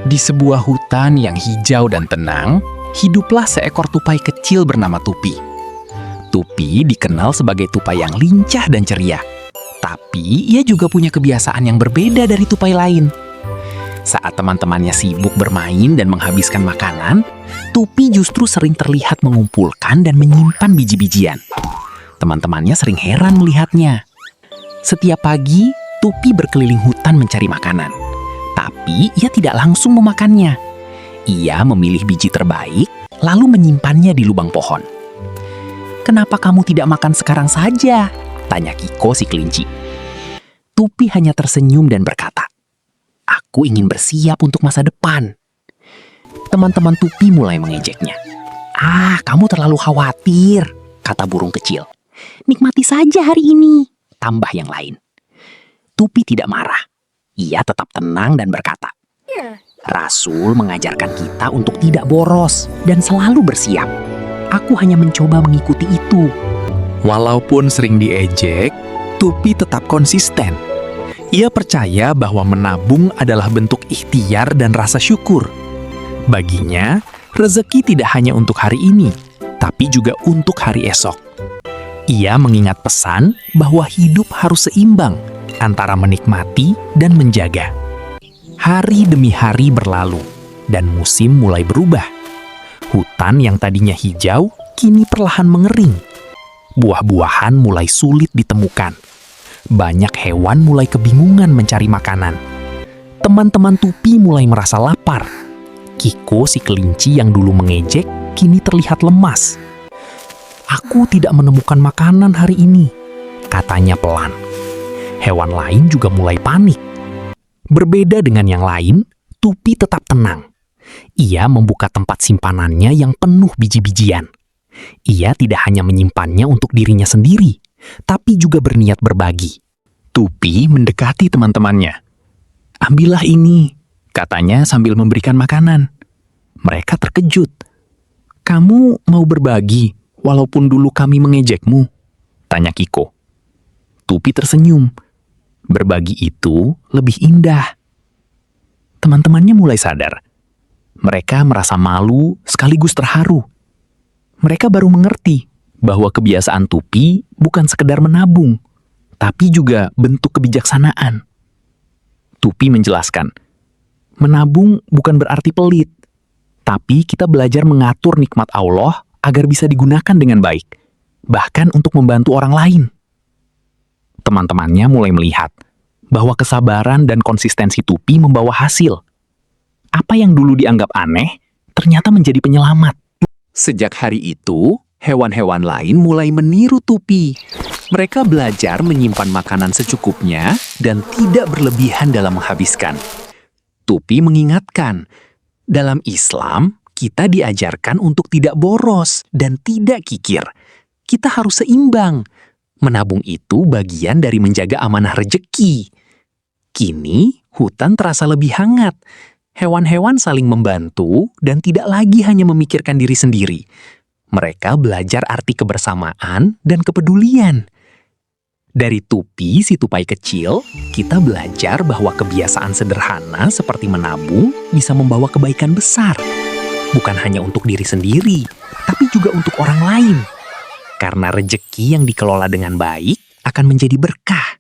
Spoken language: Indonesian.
Di sebuah hutan yang hijau dan tenang, hiduplah seekor tupai kecil bernama Tupi. Tupi dikenal sebagai tupai yang lincah dan ceria. Tapi ia juga punya kebiasaan yang berbeda dari tupai lain. Saat teman-temannya sibuk bermain dan menghabiskan makanan, Tupi justru sering terlihat mengumpulkan dan menyimpan biji-bijian. Teman-temannya sering heran melihatnya. Setiap pagi, Tupi berkeliling hutan mencari makanan. Tapi ia tidak langsung memakannya. Ia memilih biji terbaik, lalu menyimpannya di lubang pohon. "Kenapa kamu tidak makan sekarang saja?" tanya Kiko si kelinci. Tupi hanya tersenyum dan berkata, "Aku ingin bersiap untuk masa depan." Teman-teman Tupi mulai mengejeknya. "Ah, kamu terlalu khawatir," kata burung kecil. "Nikmati saja hari ini," tambah yang lain. Tupi tidak marah. Ia tetap tenang dan berkata, "Rasul mengajarkan kita untuk tidak boros dan selalu bersiap. Aku hanya mencoba mengikuti itu." Walaupun sering diejek, Tupi tetap konsisten. Ia percaya bahwa menabung adalah bentuk ikhtiar dan rasa syukur. Baginya, rezeki tidak hanya untuk hari ini, tapi juga untuk hari esok. Ia mengingat pesan bahwa hidup harus seimbang antara menikmati dan menjaga. Hari demi hari berlalu, dan musim mulai berubah. Hutan yang tadinya hijau, kini perlahan mengering. Buah-buahan mulai sulit ditemukan. Banyak hewan mulai kebingungan mencari makanan. Teman-teman Tupi mulai merasa lapar. Kiko si kelinci yang dulu mengejek, kini terlihat lemas. "Aku tidak menemukan makanan hari ini," katanya pelan. Hewan lain juga mulai panik. Berbeda dengan yang lain, Tupi tetap tenang. Ia membuka tempat simpanannya yang penuh biji-bijian. Ia tidak hanya menyimpannya untuk dirinya sendiri, tapi juga berniat berbagi. Tupi mendekati teman-temannya. "Ambillah ini," katanya sambil memberikan makanan. Mereka terkejut. "Kamu mau berbagi, walaupun dulu kami mengejekmu?" tanya Kiko. Tupi tersenyum. Berbagi itu lebih indah. Teman-temannya mulai sadar. Mereka merasa malu sekaligus terharu. Mereka baru mengerti bahwa kebiasaan Tupi bukan sekedar menabung, tapi juga bentuk kebijaksanaan. Tupi menjelaskan, menabung bukan berarti pelit, tapi kita belajar mengatur nikmat Allah agar bisa digunakan dengan baik, bahkan untuk membantu orang lain. Teman-temannya mulai melihat bahwa kesabaran dan konsistensi Tupi membawa hasil. Apa yang dulu dianggap aneh, ternyata menjadi penyelamat. Sejak hari itu, hewan-hewan lain mulai meniru Tupi. Mereka belajar menyimpan makanan secukupnya dan tidak berlebihan dalam menghabiskan. Tupi mengingatkan, dalam Islam, kita diajarkan untuk tidak boros dan tidak kikir. Kita harus seimbang. Menabung itu bagian dari menjaga amanah rejeki. Kini, hutan terasa lebih hangat. Hewan-hewan saling membantu dan tidak lagi hanya memikirkan diri sendiri. Mereka belajar arti kebersamaan dan kepedulian. Dari Tupi, si tupai kecil, kita belajar bahwa kebiasaan sederhana seperti menabung bisa membawa kebaikan besar. Bukan hanya untuk diri sendiri, tapi juga untuk orang lain. Karena rejeki yang dikelola dengan baik akan menjadi berkah.